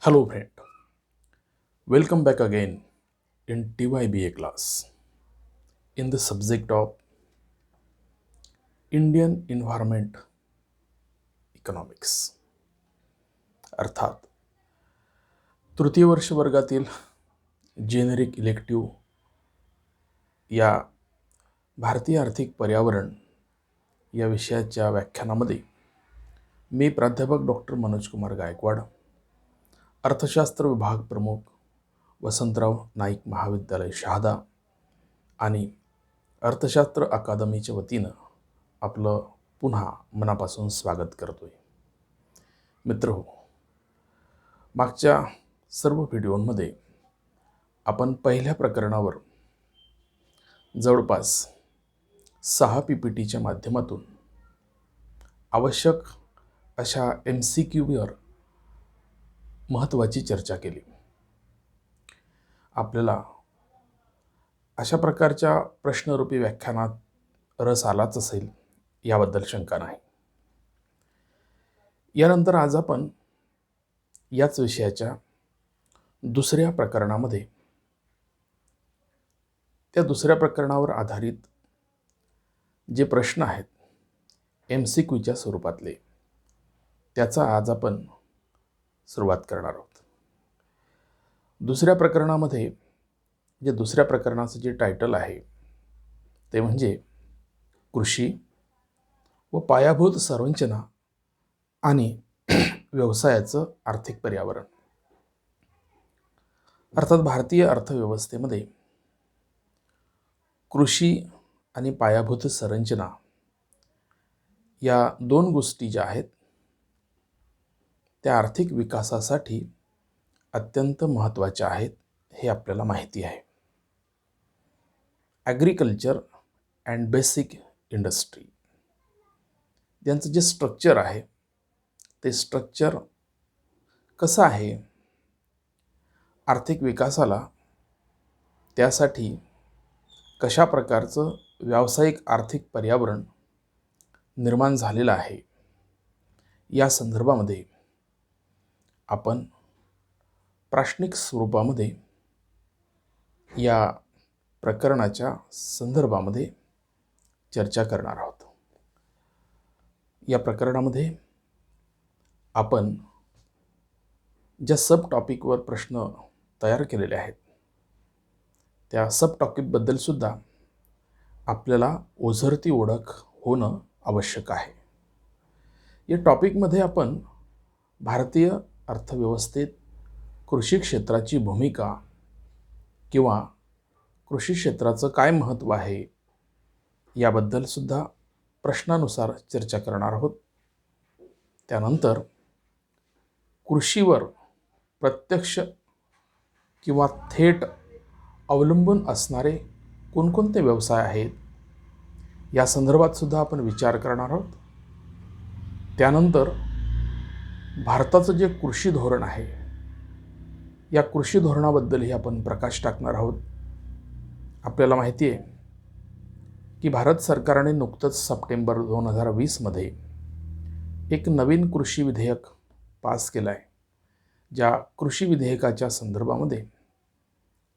Hello friend, welcome back again in TYBA class in the subject of Indian Environment Economics. अर्थात तृतीय वर्ष वर्गातील generic elective या भारतीय आर्थिक पर्यावरण या विषयाच्या व्याख्यानामध्ये मी प्राध्यापक डॉक्टर मनोज कुमार गायकवाड, अर्थशास्त्र विभाग प्रमुख वसंतराव नाईक महाविद्यालय शहादा आणि अर्थशास्त्र अकादमीच्या वतीनं आपलं पुन्हा मनापासून स्वागत करतोय. मित्रहो, मागच्या सर्व व्हिडिओमध्ये आपण पहिल्या प्रकरणावर जवळपास 6 PPTच्या माध्यमातून आवश्यक अशा MCQवर महत्त्वाची चर्चा केली. आपल्याला अशा प्रकारच्या प्रश्नरूपी व्याख्यानात रस आलाच असेल याबद्दल शंका नाही. यानंतर आज आपण याच विषयाच्या दुसऱ्या प्रकरणामध्ये त्या दुसऱ्या प्रकरणावर आधारित जे प्रश्न आहेत MCQच्या स्वरूपातले त्याचा आज आपण सुरुवात करणार आहोत. दुसऱ्या प्रकरणामध्ये जे दुसऱ्या प्रकरणाचं जे टायटल आहे ते म्हणजे कृषी व पायाभूत संरचना आणि व्यवसायाचं आर्थिक पर्यावरण. अर्थात भारतीय अर्थव्यवस्थेमध्ये कृषी आणि पायाभूत संरचना या दोन गोष्टी ज्या आहेत त्या आर्थिक विकासासाठी अत्यंत महत्त्वाच्या आहेत हे आपल्याला माहिती आहे. ॲग्रिकल्चर अँड बेसिक इंडस्ट्री यांचं जे स्ट्रक्चर आहे ते स्ट्रक्चर कसं आहे, आर्थिक विकासाला त्यासाठी कशा प्रकारचं व्यावसायिक आर्थिक पर्यावरण निर्माण झालेलं आहे या संदर्भामध्ये आपण प्राश्निक स्वरूपामध्ये या प्रकरणाच्या संदर्भामध्ये चर्चा करणार आहोत. या प्रकरणामध्ये आपण ज्या सब टॉपिकवर प्रश्न तयार केलेले आहेत त्या सब टॉपिकबद्दल सुद्धा आपल्याला ओझरती ओळख होणं आवश्यक आहे. या टॉपिकमध्ये आपण भारतीय अर्थव्यवस्थेत कृषी क्षेत्राची भूमिका किंवा कृषी क्षेत्राचं काय महत्त्व आहे याबद्दल सुद्धा प्रश्नानुसार चर्चा करणार आहोत. त्यानंतर कृषीवर प्रत्यक्ष किंवा थेट अवलंबून असणारे कोणकोणते व्यवसाय आहेत या संदर्भात सुद्धा आपण विचार करणार आहोत. त्यानंतर भारताचं जे कृषी धोरण आहे या कृषी धोरणाबद्दलही आपण प्रकाश टाकणार आहोत. आपल्याला माहिती आहे की भारत सरकारने नुकतंच सप्टेंबर 2020मध्ये एक नवीन कृषी विधेयक पास केलं आहे. ज्या कृषी विधेयकाच्या संदर्भामध्ये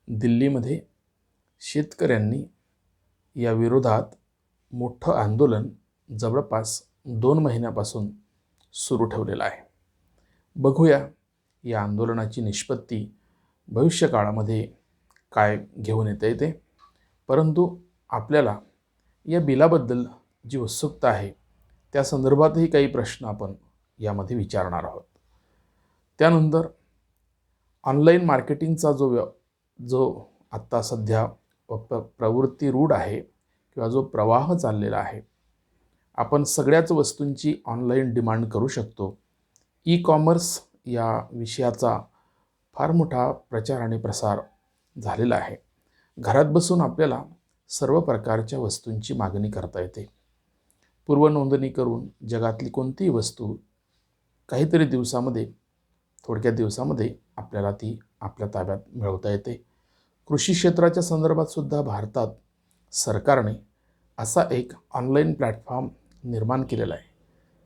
दिल्लीमध्ये शेतकऱ्यांनी या विरोधात मोठं आंदोलन जवळपास 2 महिन्यापासून सुरू ठेवलेलं आहे. बघूया या आंदोलनाची निष्पत्ती भविष्यकाळामध्ये काय घेऊन येते. परंतु आपल्याला या बिलाबद्दल जी उत्सुकता आहे त्या संदर्भातही काही प्रश्न आपण यामध्ये विचारणार आहोत. त्यानंतर ऑनलाईन मार्केटिंगचा जो आत्ता सध्या प्रवृत्ती रूढ आहे किंवा जो प्रवाह चाललेला आहे, आपण सगळ्याच वस्तूंची ऑनलाईन डिमांड करू शकतो. ई-कॉमर्स या विषयाचा फार मोठा प्रचार आणि प्रसार झालेला आहे. घरात बसून आपल्याला सर्व प्रकारच्या वस्तूंची मागणी करता येते. पूर्वनोंदणी करून जगातली कोणतीही वस्तू काहीतरी दिवसामध्ये, थोडक्या दिवसामध्ये आपल्याला ती आपल्या ताब्यात मिळवता येते. कृषी क्षेत्राच्या संदर्भात सुद्धा भारतात सरकारने असा एक ऑनलाईन प्लॅटफॉर्म निर्माण केलेला आहे.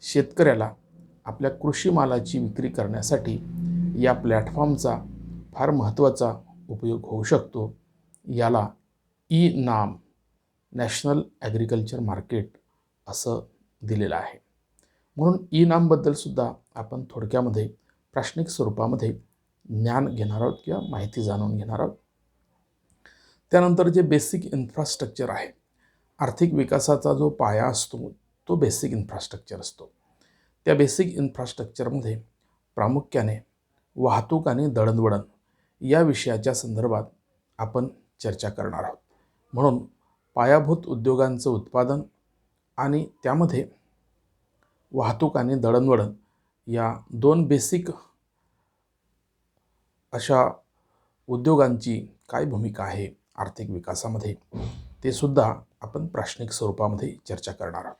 शेतकऱ्याला आपल्या कृषी मालाची विक्री करण्यासाठी या प्लॅटफॉर्मचा फार महत्त्वाचा उपयोग होऊ शकतो. याला नाम नॅशनल ॲग्रिकल्चर मार्केट असं दिलेलं आहे. म्हणून नामबद्दलसुद्धा आपण थोडक्यामध्ये प्राश्निक स्वरूपामध्ये ज्ञान घेणार आहोत किंवा माहिती जाणून घेणार आहोत. त्यानंतर जे बेसिक इन्फ्रास्ट्रक्चर आहे, आर्थिक विकासाचा जो पाया असतो तो बेसिक इन्फ्रास्ट्रक्चर असतो. त्या बेसिक इन्फ्रास्ट्रक्चरमध्ये प्रामुख्याने वाहतूक आणि दळणवळण या विषयाच्या संदर्भात आपण चर्चा करणार आहोत. म्हणून पायाभूत उद्योगांचं उत्पादन आणि त्यामध्ये वाहतूक आणि दळणवळण या दोन बेसिक अशा उद्योगांची काय भूमिका आहे आर्थिक विकासामध्ये ते सुद्धा आपण प्राश्निक स्वरूपामध्ये चर्चा करणार आहोत.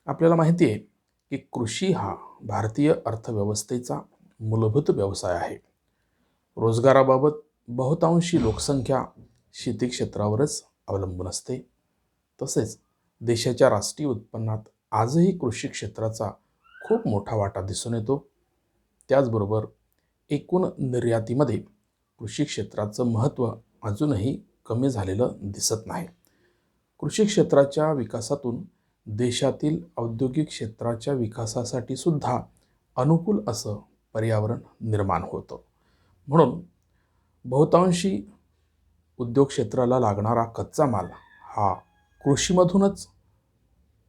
आपल्याला माहिती आहे की कृषी हा भारतीय अर्थव्यवस्थेचा मूलभूत व्यवसाय आहे. रोजगाराबाबत बहुतांशी लोकसंख्या शेती क्षेत्रावरच अवलंबून असते. तसेच देशाच्या राष्ट्रीय उत्पन्नात आजही कृषी क्षेत्राचा खूप मोठा वाटा दिसून येतो. त्याचबरोबर एकूण निर्यातीमध्ये कृषी क्षेत्राचं महत्त्व अजूनही कमी झालेलं दिसत नाही. कृषी क्षेत्राच्या विकासातून देशातील औद्योगिक क्षेत्राच्या विकासासाठी सुद्धा अनुकूल असं पर्यावरण निर्माण होतं. म्हणून बहुतांशी उद्योग क्षेत्राला लागणारा कच्चा माल हा कृषीमधूनच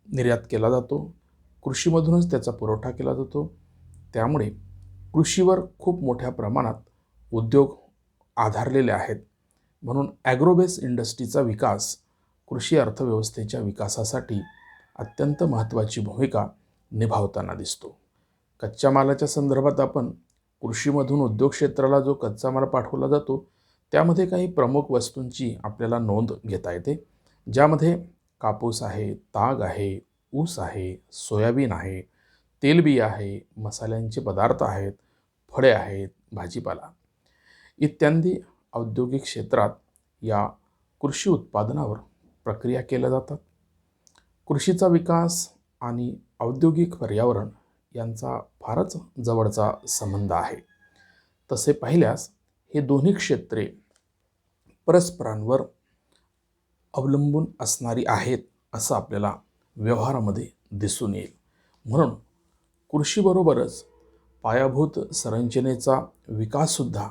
निर्यात केला जातो, कृषीमधूनच त्याचा पुरवठा केला जातो. त्यामुळे कृषीवर खूप मोठ्या प्रमाणात उद्योग आधारलेले आहेत. म्हणून ॲग्रोबेस इंडस्ट्रीचा विकास कृषी अर्थव्यवस्थेच्या विकासासाठी अत्यंत महत्त्वाची भूमिका निभावताना दिसतो. कच्च्या मालाच्या संदर्भात आपण कृषीमधून उद्योग क्षेत्राला जो कच्चा माल पाठवला जातो त्यामध्ये काही प्रमुख वस्तूंची आपल्याला नोंद घेता येते, ज्यामध्ये कापूस आहे, ताग आहे, ऊस आहे, सोयाबीन आहे, तेलबिया आहे, मसाल्यांचे पदार्थ आहेत, फळे आहेत, भाजीपाला इत्यादी औद्योगिक क्षेत्रात या कृषी उत्पादनावर प्रक्रिया केल्या जातात. कृषीचा विकास आणि औद्योगिक पर्यावरण यांचा फारच जवळचा संबंध आहे. तसे पाहिल्यास हे दोन्ही क्षेत्रे परस्परांवर अवलंबून असणारी आहेत असं आपल्याला व्यवहारामध्ये दिसून येईल. म्हणून कृषीबरोबरच पायाभूत संरचनेचा विकाससुद्धा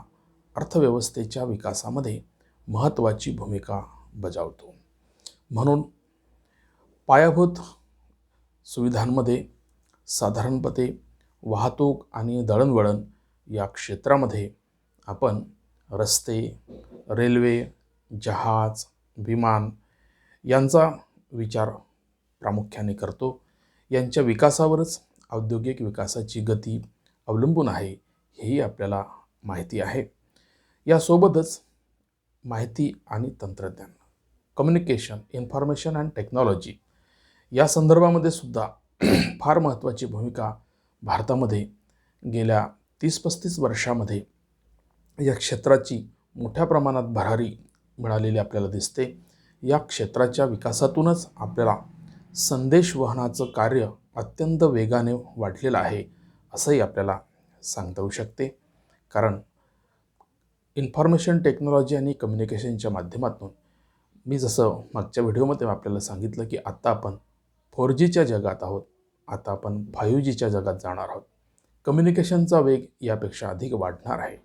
अर्थव्यवस्थेच्या विकासामध्ये महत्त्वाची भूमिका बजावतो. म्हणून पायाभूत सुविधांमध्ये साधारणपणे वाहतूक आणि दळणवळण या क्षेत्रामध्ये आपण रस्ते, रेल्वे, जहाज, विमान यांचा विचार प्रामुख्याने करतो. यांच्या विकासावरच औद्योगिक विकासाची गती अवलंबून आहे हेही आपल्याला माहिती आहे. यासोबतच माहिती आणि तंत्रज्ञान, कम्युनिकेशन, इन्फॉर्मेशन अँड टेक्नॉलॉजी या संदर्भामध्ये सुद्धा फार महत्त्वाची भूमिका भारतामध्ये गेल्या 30-35 वर्षामध्ये या क्षेत्राची मोठ्या प्रमाणात भरारी मिळालेली आपल्याला दिसते. या क्षेत्राच्या विकासातूनच आपल्याला संदेशवहनाचं कार्य अत्यंत वेगाने वाढलेलं आहे असंही आपल्याला सांगता येऊ शकते. कारण इन्फॉर्मेशन टेक्नॉलॉजी आणि कम्युनिकेशनच्या माध्यमातून मी जसं मागच्या व्हिडिओमध्ये आपल्याला सांगितलं की आता आपण 4Gच्या जगात आहोत, आता आपण 5Gच्या जगात जाणार आहोत. कम्युनिकेशनचा वेग यापेक्षा अधिक वाढणार आहे.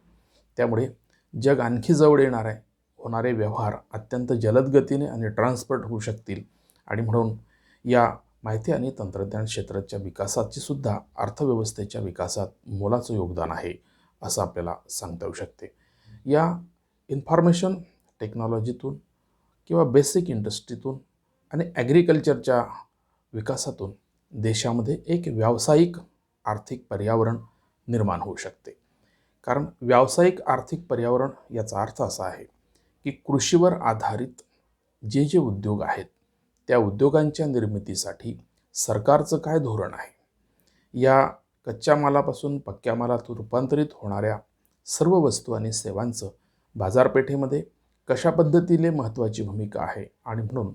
त्यामुळे जग आणखी जवळ येणार आहे. होणारे व्यवहार अत्यंत जलद गतीने आणि ट्रान्सपर्ट होऊ शकतील आणि म्हणून या माहिती आणि तंत्रज्ञान क्षेत्राच्या विकासाची सुद्धा अर्थव्यवस्थेच्या विकासात मोलाचं योगदान आहे असं आपल्याला सांगता येऊ शकते. या इन्फॉर्मेशन टेक्नॉलॉजीतून किंवा बेसिक इंडस्ट्रीतून आणि ॲग्रिकल्चरच्या विकासातून देशामध्ये एक व्यावसायिक आर्थिक पर्यावरण निर्माण होऊ शकते. कारण व्यावसायिक आर्थिक पर्यावरण याचा अर्थ असा आहे की कृषीवर आधारित जे जे उद्योग आहेत त्या उद्योगांच्या निर्मितीसाठी सरकारचं काय धोरण आहे, या कच्च्या मालापासून पक्क्या मालात रूपांतरित होणाऱ्या सर्व वस्तू आणि सेवांचं बाजारपेठेमध्ये कशा पद्धतीने महत्त्वाची भूमिका आहे आणि म्हणून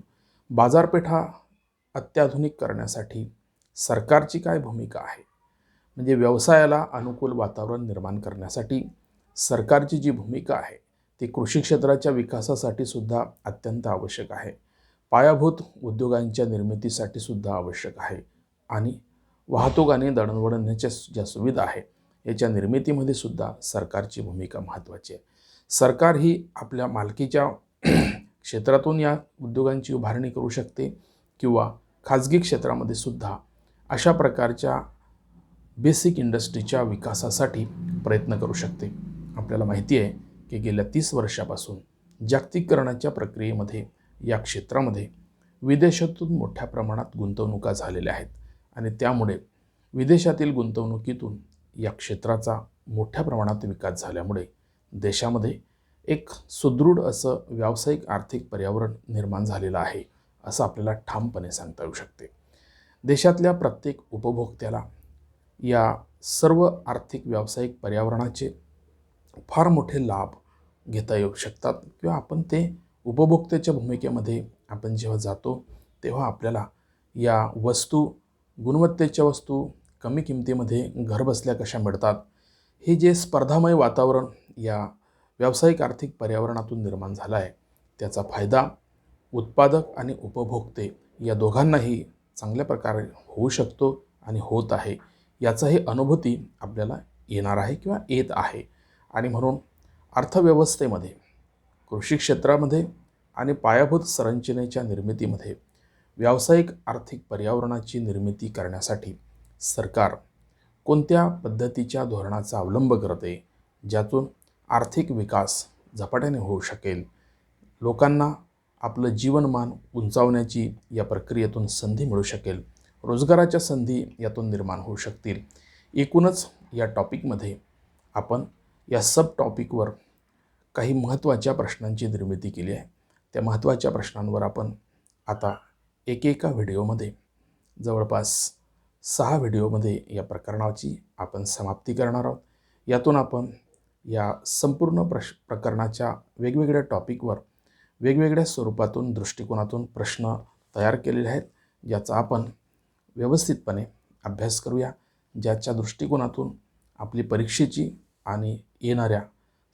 बाजारपेठा अत्याधुनिक करण्यासाठी सरकारची काय भूमिका आहे, म्हणजे व्यवसायाला अनुकूल वातावरण निर्माण करण्यासाठी सरकारची जी भूमिका आहे ती कृषी क्षेत्राच्या विकासासाठी सुद्धा अत्यंत आवश्यक आहे. पायाभूत उद्योगांच्या निर्मितीसाठी सुद्धा आवश्यक आहे आणि वाहतूक आणि दळणवळणाच्या ज्या सुविधा आहे याच्या निर्मितीमध्ये सुद्धा सरकारची भूमिका महत्त्वाची आहे. सरकार ही आपल्या मालकीच्या क्षेत्रातून या उद्योगांची उभारणी करू शकते किंवा खाजगी क्षेत्रामध्ये सुद्धा अशा प्रकारच्या बेसिक इंडस्ट्रीच्या विकासासाठी प्रयत्न करू शकते. आपल्याला माहिती आहे की गेल्या 30 वर्षापासून जागतिकीकरणाच्या प्रक्रियेमध्ये या क्षेत्रामध्ये विदेशातून मोठ्या प्रमाणात गुंतवणुका झालेल्या आहेत आणि त्यामुळे विदेशातील गुंतवणुकीतून या क्षेत्राचा मोठ्या प्रमाणात विकास झाल्यामुळे देशामध्ये एक सुदृढ असं व्यावसायिक आर्थिक पर्यावरण निर्माण झालेलं आहे असं आपल्याला ठामपणे सांगता येऊ शकते. देशातल्या प्रत्येक उपभोक्त्याला या सर्व आर्थिक व्यावसायिक पर्यावरणाचे फार मोठे लाभ घेता येऊ शकतात किंवा आपण ते उपभोक्त्याच्या भूमिकेमध्ये आपण जेव्हा जातो तेव्हा आपल्याला या वस्तू, गुणवत्तेच्या वस्तू कमी किमतीमध्ये घरबसल्या कशा मिळतात, हे जे स्पर्धामय वातावरण या व्यावसायिक आर्थिक पर्यावरणातून निर्माण झाला आहे त्याचा फायदा उत्पादक आणि उपभोक्ते या दोघांनाही चांगल्या प्रकारे होऊ शकतो आणि होत आहे याचाही अनुभूती आपल्याला येणार आहे किंवा येत आहे. आणि म्हणून अर्थव्यवस्थेमध्ये, कृषी क्षेत्रामध्ये आणि पायाभूत संरचनेच्या निर्मितीमध्ये व्यावसायिक आर्थिक पर्यावरणाची निर्मिती करण्यासाठी सरकार कोणत्या पद्धतीच्या धोरणाचा अवलंब करते ज्यातून आर्थिक विकास झपाट्याने होऊ शकेल, लोकांना आपलं जीवनमान उंचावण्याची या प्रक्रियेतून संधी मिळू शकेल, रोजगाराच्या संधी यातून निर्माण होऊ शकतील. एकूणच या टॉपिकमध्ये आपण या सब टॉपिकवर काही महत्त्वाच्या प्रश्नांची निर्मिती केली आहे. त्या महत्त्वाच्या प्रश्नांवर आपण आता एकेका व्हिडिओमध्ये जवळपास 6 व्हिडिओमध्ये या प्रकरणाची आपण समाप्ती करणार आहोत. यातून आपण या संपूर्ण प्रकरणाच्या वेगवेगळ्या टॉपिकवर वेगवेगळ्या स्वरूपातून, दृष्टिकोनातून प्रश्न तयार केलेले आहेत ज्याचा आपण व्यवस्थितपणे अभ्यास करूया, ज्याच्या दृष्टिकोनातून आपली परीक्षेची आणि येणाऱ्या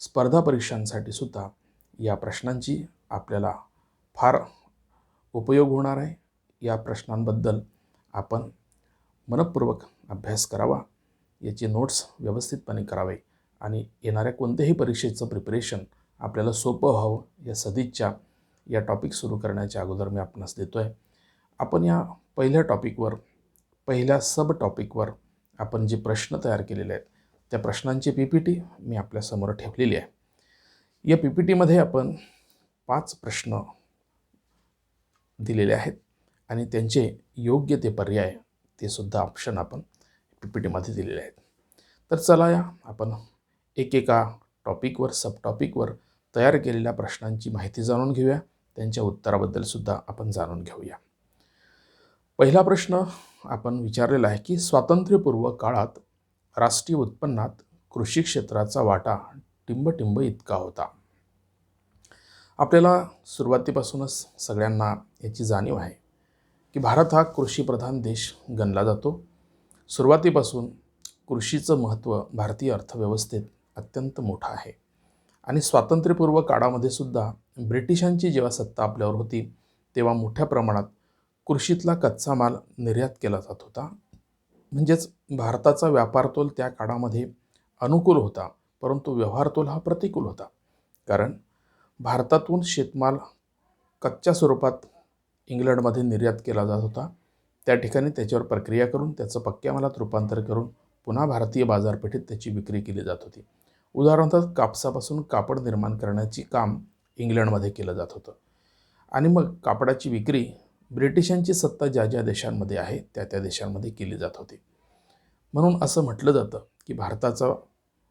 स्पर्धा परीक्षांसाठी सुद्धा या प्रश्नांची आपल्याला फार उपयोग होणार आहे. या प्रश्नांबद्दल आपण मनपूर्वक अभ्यास करावा, याची नोट्स व्यवस्थितपणे करावे आणि येणाऱ्या कोणत्याही परीक्षेचं प्रिपरेशन आपल्याला सोपं व्हावं या सदिच्छा या टॉपिक सुरू करण्याच्या अगोदर मी आपणास देतो आहे. आपण या पहिल्या टॉपिकवर, पहिल्या सब टॉपिकवर आपण जे प्रश्न तयार केलेले आहेत त्या प्रश्नांची PPT मी आपल्यासमोर ठेवलेली आहे. या PPTमध्ये आपण 5 प्रश्न दिलेले आहेत आणि त्यांचे योग्य ते पर्याय, ते सुद्धा ऑप्शन आपण PPTमध्ये दिलेले आहेत. तर चला या आपण एकेका टॉपिकवर, सब टॉपिकवर तयार केलेल्या प्रश्नांची माहिती जाणून घेऊया, त्यांच्या उत्तराबद्दल सुद्धा आपण जाणून घेऊया. पहिला प्रश्न आपण विचारलेला आहे की स्वातंत्र्यपूर्व काळात राष्ट्रीय उत्पन्नात कृषी क्षेत्राचा वाटा टिंबटिंब इतका होता. आपल्याला सुरुवातीपासूनच सगळ्यांना याची जाणीव आहे की भारत हा कृषीप्रधान देश गणला जातो. सुरुवातीपासून कृषीचं महत्त्व भारतीय अर्थव्यवस्थेत अत्यंत मोठं आहे आणि स्वातंत्र्यपूर्व काळामध्ये सुद्धा ब्रिटिशांची जेव्हा सत्ता आपल्यावर होती तेव्हा मोठ्या प्रमाणात कृषीतला कच्चा माल निर्यात केला जात होता. म्हणजेच भारताचा व्यापारतोल त्या काळामध्ये अनुकूल होता, परंतु व्यवहारतोल हा प्रतिकूल होता. कारण भारतातून शेतमाल कच्च्या स्वरूपात इंग्लंडमध्ये निर्यात केला जात होता. त्या ठिकाणी त्याच्यावर प्रक्रिया करून त्याचं पक्क्या मालात रूपांतर करून पुन्हा भारतीय बाजारपेठेत त्याची विक्री केली जात होती. उदाहरणार्थ कापसापासून कापड निर्माण करण्याची काम इंग्लंडमध्ये केलं जात होतं आणि मग कापडाची विक्री ब्रिटिशांची सत्ता ज्या ज्या देशांमध्ये आहे त्या त्या देशांमध्ये केली जात होती. म्हणून असं म्हटलं जातं की भारताचा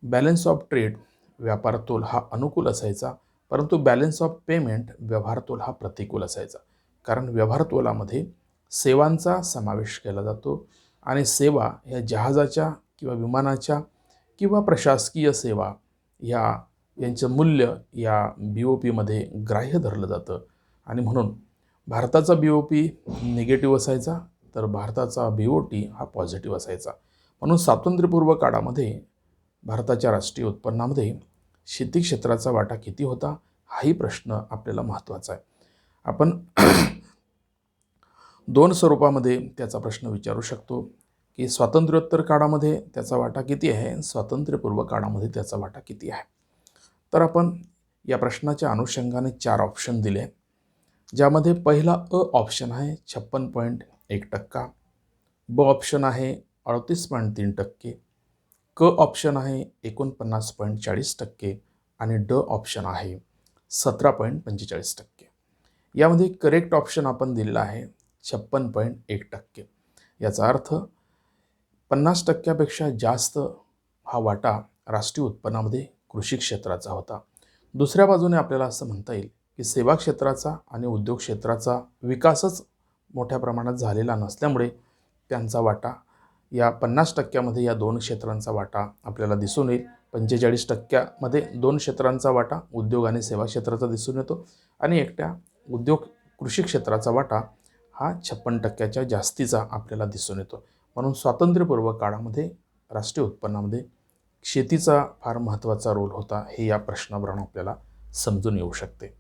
बॅलन्स ऑफ ट्रेड, व्यापारतोल हा अनुकूल असायचा, परंतु बॅलन्स ऑफ पेमेंट, व्यवहारतोल हा प्रतिकूल असायचा. कारण व्यवहारतोलामध्ये सेवांचा समावेश केला जातो आणि सेवा या जहाजाच्या किंवा विमानाच्या किंवा प्रशासकीय सेवा यांचं मूल्य या BOPमध्ये ग्राह्य धरलं जातं आणि म्हणून भारताचा BOP निगेटिव्ह असायचा तर भारताचा BOT हा पॉझिटिव्ह असायचा. म्हणून स्वातंत्र्यपूर्व काळामध्ये भारताच्या राष्ट्रीय उत्पन्नामध्ये शेती क्षेत्राचा वाटा किती होता, हाही प्रश्न आपल्याला महत्त्वाचा आहे. आपण दोन स्वरूपामध्ये त्याचा प्रश्न विचारू शकतो की स्वातंत्र्योत्तर काळामध्ये त्याचा वाटा किती आहे, स्वातंत्र्यपूर्व काळामध्ये त्याचा वाटा किती आहे. तर आपण या प्रश्नाच्या अनुषंगाने 4 ऑप्शन दिले, ज्यामध्ये पहिला ऑप्शन आहे 56.1%, ब ऑप्शन आहे 38.3%, क ऑप्शन आहे 49.40% आणि ड ऑप्शन आहे 17.45%. यामध्ये करेक्ट ऑप्शन आपण दिलेला आहे 56.1%. याचा अर्थ 50%पेक्षा जास्त हा वाटा राष्ट्रीय उत्पन्नामध्ये कृषी क्षेत्राचा होता. दुसऱ्या बाजूने आपल्याला असं म्हणता येईल की सेवा क्षेत्राचा आणि उद्योग क्षेत्राचा विकासच मोठ्या प्रमाणात झालेला नसल्यामुळे त्यांचा वाटा या 50%मध्ये या दोन क्षेत्रांचा वाटा आपल्याला दिसून येईल. 45%मध्ये दोन क्षेत्रांचा वाटा उद्योग आणि सेवा क्षेत्राचा दिसून येतो आणि एकट्या उद्योग कृषी क्षेत्राचा वाटा हा 56%च्या जास्तीचा आपल्याला दिसून येतो. म्हणून स्वातंत्र्यपूर्व काळामध्ये राष्ट्रीय उत्पन्नामध्ये शेतीचा फार महत्त्वाचा रोल होता, हे या प्रश्नावरून आपल्याला समजून येऊ शकते.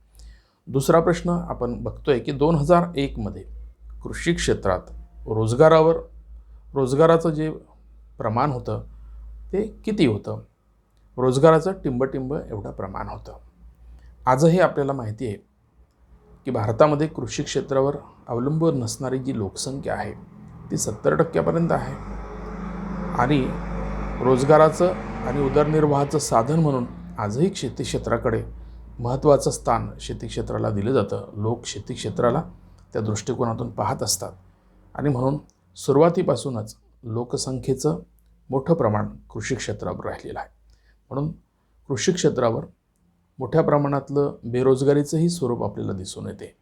दुसरा प्रश्न आपण बघतोय की 2001मध्ये कृषी क्षेत्रात रोजगाराचं जे प्रमाण होतं ते किती होतं. रोजगाराचं टिंबटिंब एवढं प्रमाण होतं. आजही आपल्याला माहिती आहे की भारतामध्ये कृषी क्षेत्रावर अवलंबून नसणारी जी लोकसंख्या आहे ती 70%पर्यंत आहे आणि रोजगाराचं आणि उदरनिर्वाहाचं साधन म्हणून आजही शेती क्षेत्राकडे महत्त्वाचं स्थान शेती क्षेत्राला दिलं जातं. लोक शेती क्षेत्राला त्या दृष्टिकोनातून पाहत असतात आणि म्हणून सुरुवातीपासूनच लोकसंख्येचं मोठं प्रमाण कृषी क्षेत्रावर राहिलेलं आहे. म्हणून कृषी क्षेत्रावर मोठ्या प्रमाणातलं बेरोजगारीचंही स्वरूप आपल्याला दिसून येते.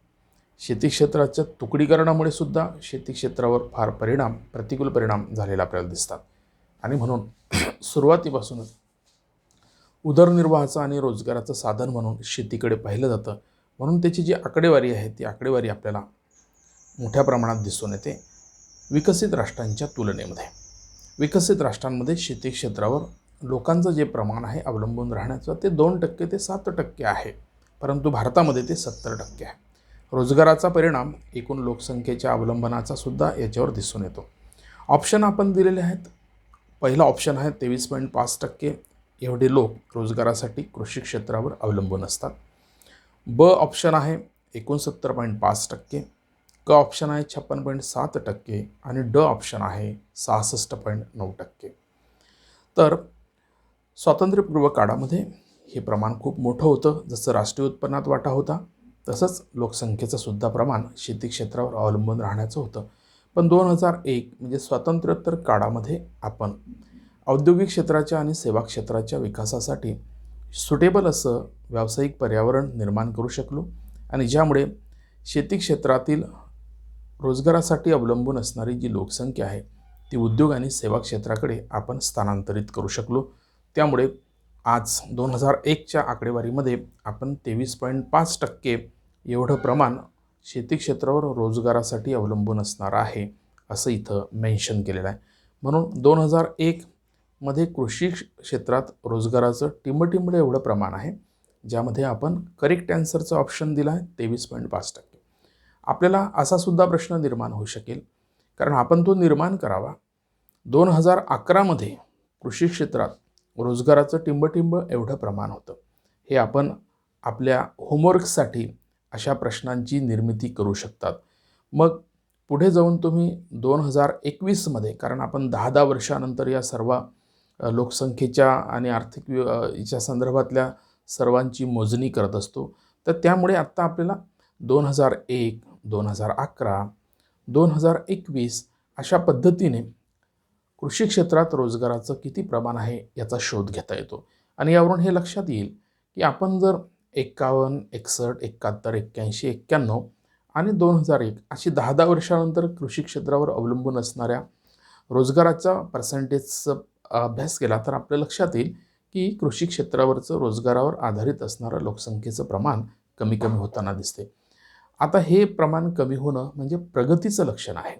शेती क्षेत्राच्या तुकडीकरणामुळे सुद्धा शेती क्षेत्रावर फार प्रतिकूल परिणाम झालेला आपल्याला दिसतात आणि म्हणून सुरुवातीपासूनच उदरनिर्वाहाचं आणि रोजगाराचं साधन म्हणून शेतीकडे पाहिलं जातं. म्हणून त्याची जी आकडेवारी आहे ती आकडेवारी आपल्याला मोठ्या प्रमाणात दिसून येते. विकसित राष्ट्रांच्या तुलनेमध्ये विकसित राष्ट्रांमध्ये शेती क्षेत्रावर लोकांचं जे प्रमाण आहे अवलंबून राहण्याचं ते 2% ते 7% आहे, परंतु भारतामध्ये ते 70% आहे. रोजगाराचा परिणाम एकूण लोकसंख्येच्या अवलंबनाचा सुद्धा याच्यावर दिसून येतो. ऑप्शन आपण दिलेले आहेत. पहिला ऑप्शन आहे 23.5% एवढे लोक रोजगारासाठी कृषी क्षेत्रावर अवलंबून असतात. ब ऑप्शन आहे 69.5%, क ऑप्शन आहे 56.7% आणि ड ऑप्शन आहे 66.9%. तर स्वातंत्र्यपूर्व काळामध्ये हे प्रमाण खूप मोठं होतं. जसं राष्ट्रीय उत्पन्नात वाटा होता तसंच लोकसंख्येचं सुद्धा प्रमाण शेती क्षेत्रावर अवलंबून राहण्याचं होतं. पण 2001 म्हणजे स्वातंत्र्योत्तर काळामध्ये आपण औद्योगिक क्षेत्राच्या आणि सेवा क्षेत्राच्या विकासासाठी सुटेबल असं व्यावसायिक पर्यावरण निर्माण करू शकलो आणि ज्यामुळे शेती क्षेत्रातील रोजगारासाठी अवलंबून असणारी जी लोकसंख्या आहे ती उद्योग आणि सेवा क्षेत्राकडे आपण स्थानांतरित करू शकलो. त्यामुळे आज 2001च्या आकडेवारीमध्ये आपण 23.5% एवढं प्रमाण शेती क्षेत्रावर रोजगारासाठी अवलंबून असणार आहे असं इथं मेन्शन केलेलं आहे. म्हणून 2001मध्ये कृषी क्षेत्रात रोजगाराचं टिंबटिंब एवढं प्रमाण आहे, ज्यामध्ये आपण करेक्ट ॲन्सरचा ऑप्शन दिला आहे 23.5%. आपल्याला असा सुद्धा प्रश्न निर्माण होऊ शकेल, कारण आपण तो निर्माण करावा. 2011मध्ये कृषी क्षेत्रात रोजगाराचं टिंबटिंब एवढं प्रमाण होतं. हे आपण आपल्या होमवर्कसाठी अशा प्रश्नांची निर्मिती करू शकतात. मग पुढे जाऊन तुम्ही 2021मध्ये, कारण आपण 10 वर्षानंतर या सर्व लोकसंख्येच्या आणि आर्थिक याच्या संदर्भातल्या सर्वांची मोजणी करत असतो, तर त्यामुळे आत्ता आपल्याला 2001, 2011, 2021 अशा पद्धतीने कृषी क्षेत्रात रोजगाराचं किती प्रमाण आहे याचा शोध घेता येतो. आणि यावरून हे लक्षात येईल की आपण जर 51, 61, 71, 81, 91 आणि 2001 अशी 10 वर्षानंतर कृषी क्षेत्रावर अवलंबून असणाऱ्या रोजगाराचा पर्सेंटेजचा अभ्यास केला तर आपल्या लक्षात येईल की कृषी क्षेत्रावरचं रोजगारावर आधारित असणारं लोकसंख्येचं प्रमाण कमी होताना दिसते. आता हे प्रमाण कमी होणं म्हणजे प्रगतीचं लक्षण आहे,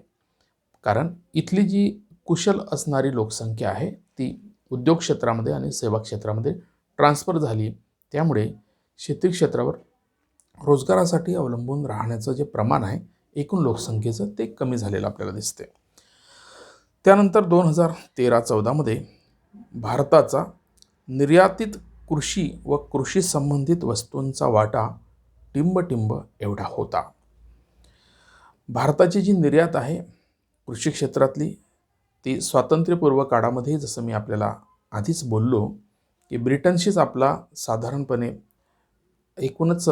कारण इथली जी कुशल असणारी लोकसंख्या आहे ती उद्योग क्षेत्रामध्ये आणि सेवा क्षेत्रामध्ये ट्रान्सफर झाली. त्यामुळे शेती क्षेत्रावर रोजगारासाठी अवलंबून राहण्याचं जे प्रमाण आहे एकूण लोकसंख्येचं ते कमी झालेलं आपल्याला दिसते. त्यानंतर 2013-14मध्ये भारताचा निर्यातीत कृषी व कृषी संबंधित वस्तूंचा वाटा टिंबटिंब एवढा होता. भारताची जी निर्यात आहे कृषी क्षेत्रातली ती स्वातंत्र्यपूर्व काळामध्ये, जसं मी आपल्याला आधीच बोललो की ब्रिटनशीच आपला साधारणपणे एकूणच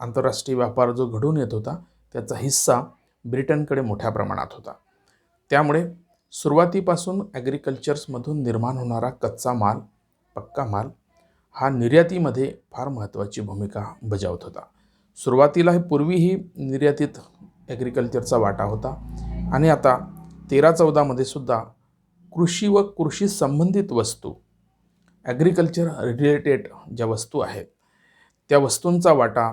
आंतरराष्ट्रीय व्यापार जो घडून येत होता त्याचा हिस्सा ब्रिटनकडे मोठ्या प्रमाणात होता. त्यामुळे सुरुवातीपासून ॲग्रिकल्चर्समधून निर्माण होणारा कच्चा माल, पक्का माल हा निर्यातीमध्ये फार महत्त्वाची भूमिका बजावत होता. सुरुवातीला पूर्वीही निर्यातीत ॲग्रिकल्चरचा वाटा होता आणि आता 13-14मध्ये सुद्धा कृषी व कृषी संबंधित वस्तू, ॲग्रिकल्चर रिलेटेड ज्या वस्तू आहेत त्या वस्तूंचा वाटा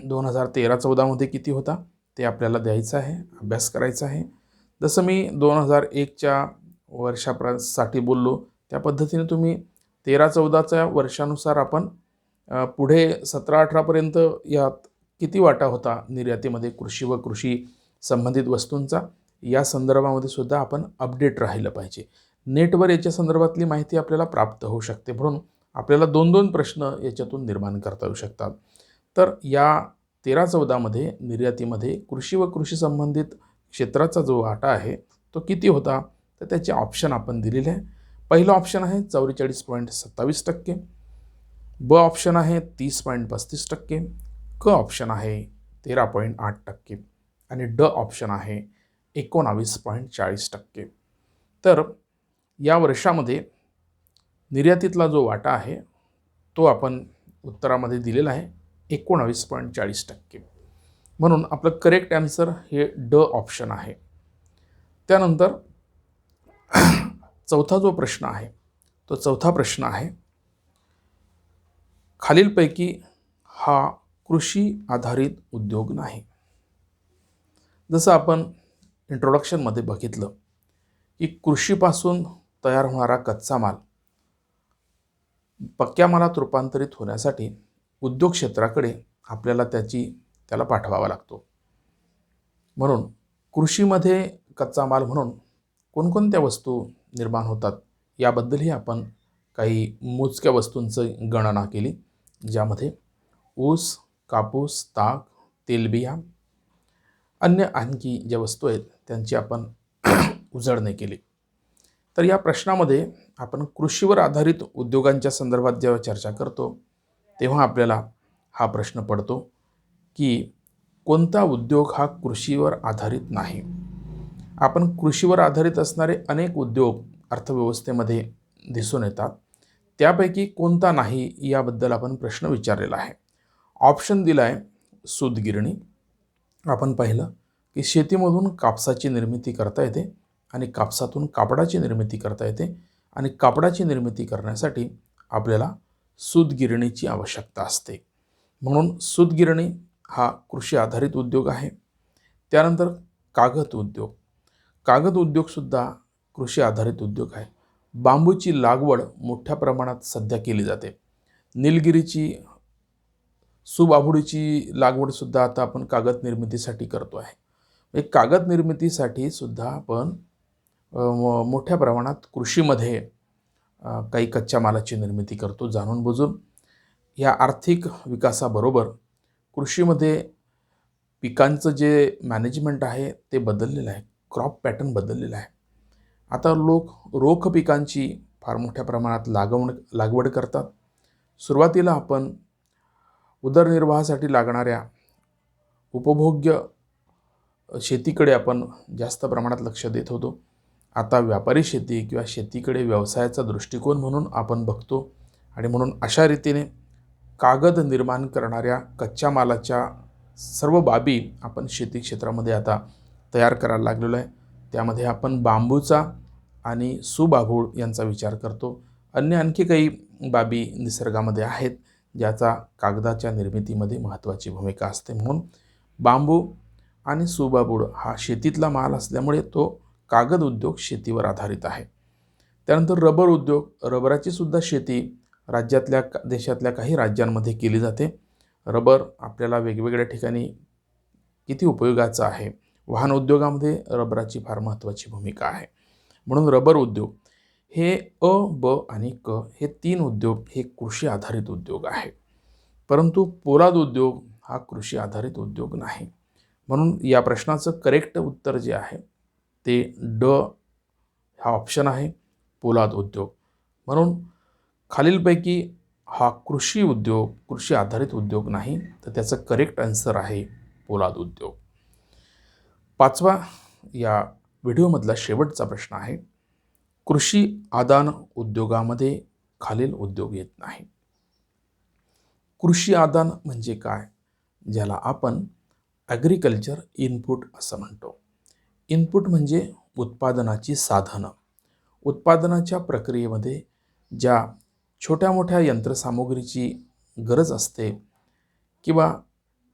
2013-14मध्ये किती होता ते आपल्याला द्यायचं आहे, अभ्यास करायचा आहे. जसं मी 2001च्या वर्षासाठी बोललो त्या पद्धतीने तुम्ही 13-14च्या वर्षानुसार आपण पुढे 17-18पर्यंत यात किती वाटा होता निर्यातीमध्ये कृषी व कृषी संबंधित वस्तूंचा, या संदर्भामध्ये सुद्धा आपण अपडेट राहिलं पाहिजे. नेटवर याच्या संदर्भातली माहिती आपल्याला प्राप्त होऊ शकते, म्हणून आपल्याला 2-2 प्रश्न याच्यातून निर्माण करता येऊ शकतात. तर या 13-14मध्ये निर्यातीमध्ये कृषी व कृषी संबंधित क्षेत्राचा जो वाटा आहे तो किती होता, तर त्याचे ऑप्शन आपण दिलेले आहे. पहिलं ऑप्शन आहे 44.27%, ब ऑप्शन आहे 30.35%, क ऑप्शन आहे 13.8% आणि ड ऑप्शन आहे 19.40%. तर या वर्षामध्ये निर्यातीतला जो वाटा आहे तो आपण उत्तरामध्ये दिलेला आहे 19.40%. म्हणून आपलं करेक्ट आन्सर हे ड ऑप्शन आहे. त्यानंतर चौथा जो प्रश्न आहे तो चौथा प्रश्न आहे, खालीलपैकी हा कृषी आधारित उद्योग नाही. जसं आपण इंट्रोडक्शनमध्ये बघितलं की कृषीपासून तयार होणारा कच्चा माल पक्क्या मालात रूपांतरित होण्यासाठी उद्योग क्षेत्राकडे आपल्याला त्याला पाठवावा लागतो. म्हणून कृषीमध्ये कच्चा माल म्हणून कोणकोणत्या वस्तू निर्माण होतात याबद्दलही आपण काही मोजक्या वस्तूंची गणना केली, ज्यामध्ये ऊस, कापूस, ताग, तेलबिया, अन्य आणखी ज्या वस्तू आहेत त्यांची आपण उजळणी केली. तर या प्रश्नामध्ये आपण कृषीवर आधारित उद्योगांच्या संदर्भात जेव्हा चर्चा करतो तेव्हा आपल्याला हा प्रश्न पडतो की कोणता उद्योग हा कृषीवर आधारित नाही. आपण कृषीवर आधारित असणारे अनेक उद्योग अर्थव्यवस्थेमध्ये दिसून येतात, त्यापैकी कोणता नाही याबद्दल आपण प्रश्न विचारलेला आहे. ऑप्शन दिला आहे सूतगिरणी. आपण पाहिलं की शेतीमधून कापसाची निर्मिती करता येते आणि कापसातून कापडाची निर्मिती करता येते आणि कापडाची निर्मिती करण्यासाठी आपल्याला सूतगिरणीची आवश्यकता असते, म्हणून सूतगिरणी हा कृषी आधारित उद्योग आहे. त्यानंतर कागद उद्योग. कागद उद्योगसुद्धा कृषी आधारित उद्योग आहे. बांबूची लागवड मोठ्या प्रमाणात सध्या केली जाते. निलगिरीची, सुबाबुडीची लागवडसुद्धा आता आपण कागद निर्मितीसाठी करतो आहे. कागद निर्मितीसाठी सुद्धा आपण मोठ्या प्रमाणात कृषीमध्ये काही कच्च्या मालाची निर्मिती करतो जाणून बुजून. या आर्थिक विकासाबरोबर कृषीमध्ये पिकांचं जे मॅनेजमेंट आहे ते बदललेलं आहे, क्रॉप पॅटर्न बदललेलं आहे. आता लोक रोख पिकांची फार मोठ्या प्रमाणात लागवड करतात. सुरुवातीला आपण उदरनिर्वाहासाठी लागणाऱ्या उपभोग्य शेतीकडे आपण जास्त प्रमाणात लक्ष देत होतो. आता व्यापारी शेती किंवा शेतीकडे व्यवसायाचा दृष्टिकोन म्हणून आपण बघतो आणि म्हणून अशा रीतीने कागद निर्माण करणाऱ्या कच्च्या मालाच्या सर्व बाबी आपण शेती क्षेत्रामध्ये आता तयार करायला लागलेलो आहे. त्यामध्ये आपण बांबूचा आणि सुबाभूळ यांचा विचार करतो. आणखी काही बाबी निसर्गामध्ये आहेत ज्याचा कागदाच्या निर्मितीमध्ये महत्त्वाची भूमिका असते. म्हणून बांबू आणि सुबाबूळ हा शेतीतला माल असल्यामुळे तो कागद उद्योग शेतीवर आधारित आहे. त्यानंतर रबर उद्योग, रबराची सुद्धा शेती राज्यातल्या देशातल्या काही राज्यांमध्ये केली जाते. रबर आपल्याला वेगवेगळ्या ठिकाणी किती उपयोगाचं आहे. वाहन उद्योगामध्ये रबराची फार महत्त्वाची भूमिका आहे. म्हणून रबर उद्योग हे अ, ब आणि क हे 3 उद्योग हे कृषी आधारित उद्योग आहे. परंतु पोलाद उद्योग हा कृषी आधारित उद्योग नाही. म्हणून या प्रश्नाचं करेक्ट उत्तर जे आहे ते ड हा ऑप्शन आहे, पोलाद उद्योग. म्हणून खालीलपैकी हा कृषी उद्योग, कृषी आधारित उद्योग नाही, तर त्याचं करेक्ट आन्सर आहे पोलाद उद्योग. 5वा या व्हिडिओमधला शेवटचा प्रश्न आहे, कृषी आदान उद्योगामध्ये खालील उद्योग येत नाही. कृषी आदान म्हणजे काय? ज्याला आपण ॲग्रिकल्चर इनपुट असं म्हणतो. इनपुट म्हणजे उत्पादनाची साधनं. उत्पादनाच्या प्रक्रियेमध्ये ज्या छोट्या मोठ्या यंत्रसामुग्रीची गरज असते किंवा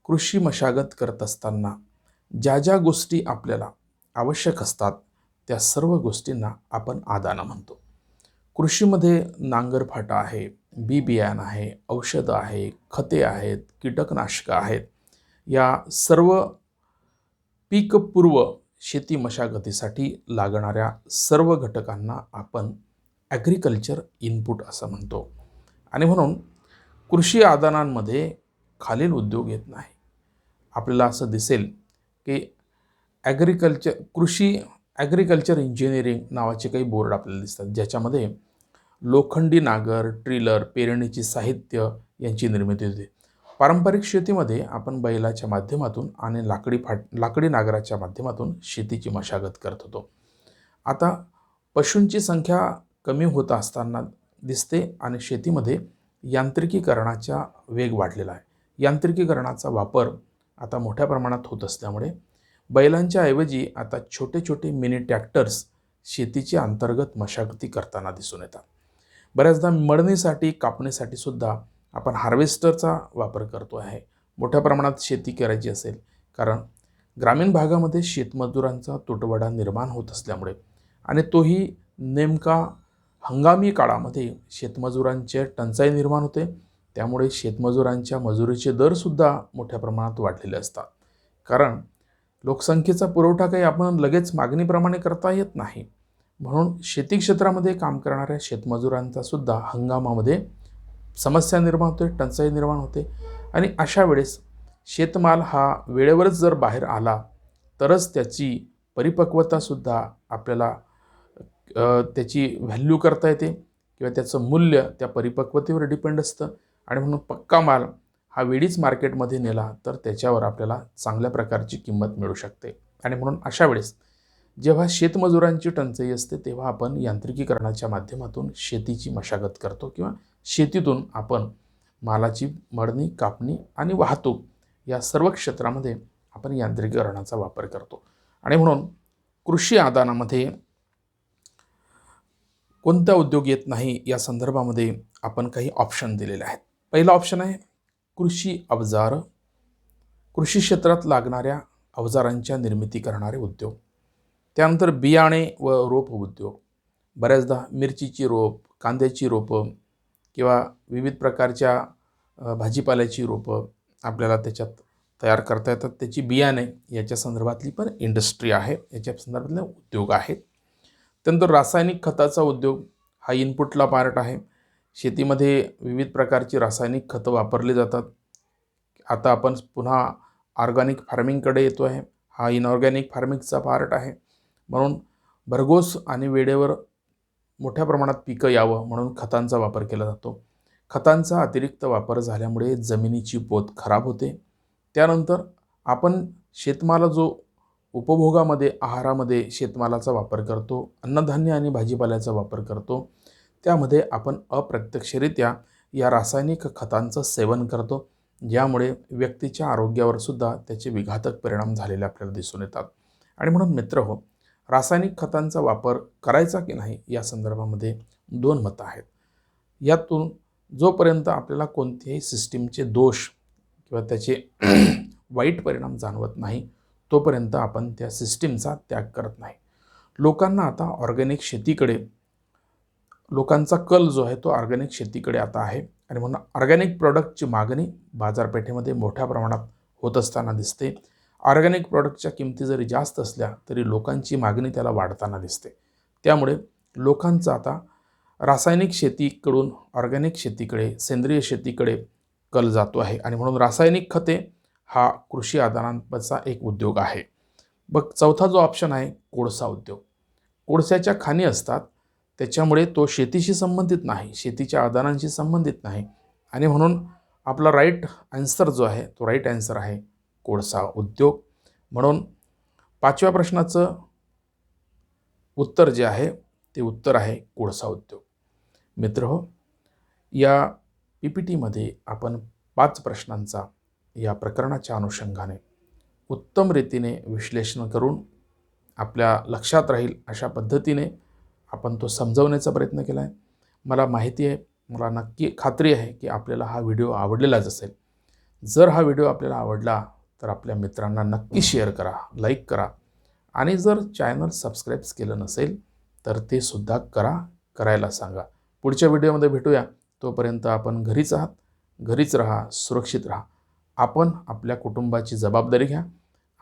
कृषी मशागत करत असताना ज्या ज्या गोष्टी आपल्याला आवश्यक असतात त्या सर्व गोष्टींना आपण आदानं म्हणतो. कृषीमध्ये नांगरफाटा आहे, बी बियाणं आहे, औषधं आहे, खते आहेत, कीटकनाशकं आहेत. या सर्व पीकपूर्व शेती मशागतीसाठी लागणाऱ्या सर्व घटकांना आपण ॲग्रिकल्चर इनपुट असं म्हणतो. आणि म्हणून कृषी आदानांमध्ये खालील उद्योग येत नाही. आपल्याला असं दिसेल की ॲग्रिकल्चर इंजिनिअरिंग नावाचे काही बोर्ड आपल्याला दिसतात, ज्याच्यामध्ये लोखंडी नांगर, ट्रिलर, पेरणीची साहित्य यांची निर्मिती होते. पारंपरिक शेतीमध्ये आपण बैलाच्या माध्यमातून आणि लाकडी नांगराच्या माध्यमातून शेतीची मशागत करत होतो. आता पशूंची संख्या कमी होत असताना दिसते आणि शेतीमध्ये यांत्रिकीकरणाचा वेग वाढलेला आहे. यांत्रिकीकरणाचा वापर आता मोठ्या प्रमाणात होत असल्यामुळे बैलांच्या ऐवजी आता छोटे छोटे मिनी ट्रॅक्टर्स शेतीची अंतर्गत मशागती करताना दिसून येतात. बऱ्याचदा मळणीसाठी, कापणीसाठी सुद्धा आपण हार्वेस्टरचा वापर करतो आहे. मोठ्या प्रमाणात शेती करायची असेल, कारण ग्रामीण भागामध्ये शेतमजुरांचा तुटवडा निर्माण होत असल्यामुळे आणि तोही नेमका हंगामी काळामध्ये शेतमजुरांचे टंचाई निर्माण होते. त्यामुळे शेतमजुरांच्या मजुरीचे दरसुद्धा मोठ्या प्रमाणात वाढलेले असतात. कारण लोकसंख्येचा पुरवठा काही आपण लगेच मागणीप्रमाणे करता येत नाही. म्हणून शेती क्षेत्रामध्ये काम करणाऱ्या शेतमजुरांचा सुद्धा हंगामामध्ये समस्या निर्माण होते, टंचाई निर्माण होते. आणि अशा वेळेस शेतमाल हा वेळेवरच जर बाहेर आला तरच त्याची परिपक्वतासुद्धा आपल्याला त्याची व्हॅल्यू करता येते किंवा त्याचं मूल्य त्या परिपक्वतेवर डिपेंड असतं. आणि म्हणून पक्का माल हा वेळीच मार्केटमध्ये नेला तर त्याच्यावर आपल्याला चांगल्या प्रकारची किंमत मिळू शकते. आणि म्हणून अशा वेळेस जेव्हा शेतमजुरांची टंचाई असते तेव्हा आपण यांत्रिकीकरणाच्या माध्यमातून शेतीची मशागत करतो किंवा शेतीतून आपण मालाची मळणी, कापणी आणि वाहतूक या सर्व क्षेत्रामध्ये आपण यांत्रिकीकरणाचा वापर करतो. आणि म्हणून कृषी आदानामध्ये कोणता उद्योग येत नाही या संदर्भामध्ये आपण काही ऑप्शन दिलेले आहेत. पहिला ऑप्शन आहे कृषी अवजार, कृषी क्षेत्रात लागणाऱ्या अवजारांच्या निर्मिती करणारे उद्योग. त्यानंतर बियाणे व रोप उद्योग. बऱ्याचदा मिरचीची रोप, कांद्याची रोपं किंवा विविध प्रकारच्या भाजीपाल्याची रोपं आपल्याला त्याच्यात तयार करता येतात. त्याची बियाणे याच्या संदर्भातली पण इंडस्ट्री आहे, याच्या संदर्भातले उद्योग आहेत. त्यानंतर रासायनिक खताचा उद्योग हा इनपुटला पार्ट आहे. शेतीमध्ये विविध प्रकारची रासायनिक खतं वापरली जातात. आता आपण पुन्हा ऑर्गॅनिक फार्मिंगकडे येतो आहे. हा इनऑर्गॅनिक फार्मिंगचा पार्ट आहे. म्हणून भरघोस आणि वेळेवर मोठ्या प्रमाणात पिकं यावं म्हणून खतांचा वापर केला जातो. खतांचा अतिरिक्त वापर झाल्यामुळे जमिनीची पोत खराब होते. त्यानंतर आपण शेतमाल जो उपभोगामध्ये, आहारामध्ये शेतमालाचा वापर करतो, अन्नधान्य आणि भाजीपाल्याचा वापर करतो, त्यामध्ये आपण अप्रत्यक्षरित्या या रासायनिक खतांचं सेवन करतो, ज्यामुळे व्यक्तीच्या आरोग्यावर सुद्धा त्याचे विघातक परिणाम झालेले आपल्याला दिसून येतात. आणि म्हणून मित्रहो, रासायनिक खतांचा वापर करायचा की नाही या संदर्भामध्ये 2 मतं आहेत. यातून जोपर्यंत आपल्याला कोणत्याही सिस्टीमचे दोष किंवा त्याचे वाईट परिणाम जाणवत नाही तोपर्यंत आपण त्या सिस्टीमचा त्याग करत नाही. लोकांना आता ऑर्गॅनिक शेतीकडे, लोकांचा कल जो आहे तो ऑर्गॅनिक शेतीकडे आता आहे आणि म्हणून ऑर्गॅनिक प्रॉडक्टची मागणी बाजारपेठेमध्ये मोठ्या प्रमाणात होत असताना दिसते. ऑर्गॅनिक प्रॉडक्टच्या किमती जरी जास्त असल्या तरी लोकांची मागणी त्याला वाढताना दिसते. त्यामुळे लोकांचा आता रासायनिक शेतीकडून ऑर्गॅनिक शेतीकडे, सेंद्रिय शेतीकडे कल जातो आहे आणि म्हणून रासायनिक खते हा कृषी आदानांचा एक उद्योग आहे. बघ, चौथा जो ऑप्शन आहे कोळसा उद्योग. कोळशाच्या खाणी असतात, त्याच्यामुळे तो शेतीशी संबंधित नाही, शेतीच्या आदानांशी संबंधित नाही आणि म्हणून आपला राईट आन्सर जो आहे तो राईट आन्सर आहे कोळसा उद्योग. म्हणून 5व्या प्रश्नाचं उत्तर जे आहे ते उत्तर आहे कोळसा उद्योग. मित्रहो, या PPTमध्ये आपण 5 प्रश्नांचा या प्रकरणाच्या अनुषंगाने उत्तम रीतीने विश्लेषण करून आपल्या लक्षात राहील अशा पद्धतीने आपण तो समजवण्याचा प्रयत्न केला आहे. मला माहिती आहे, मला नक्की खात्री आहे की आपल्याला हा व्हिडिओ आवडलेलाच असेल. जर हा व्हिडिओ आपल्याला आवडला तर आपल्या मित्रांना नक्की शेअर करा, लाईक करा आणि जर चॅनल सबस्क्राईब केलं नसेल तर ते सुद्धा करायला सांगा. पुढच्या व्हिडिओमध्ये भेटूया. तोपर्यंत आपण घरीच आहात, घरीच राहा, सुरक्षित राहा. आपण आपल्या कुटुंबाची जबाबदारी घ्या.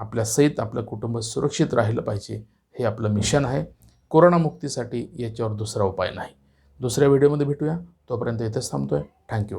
आपल्या सहित आपलं कुटुंब सुरक्षित राहिलं पाहिजे, हे आपलं मिशन आहे. कोरोनामुक्तीसाठी याच्यावर दुसरा उपाय नाही. दुसऱ्या व्हिडिओमध्ये भेटूया. तोपर्यंत इथेच थांबतोय. थँक्यू.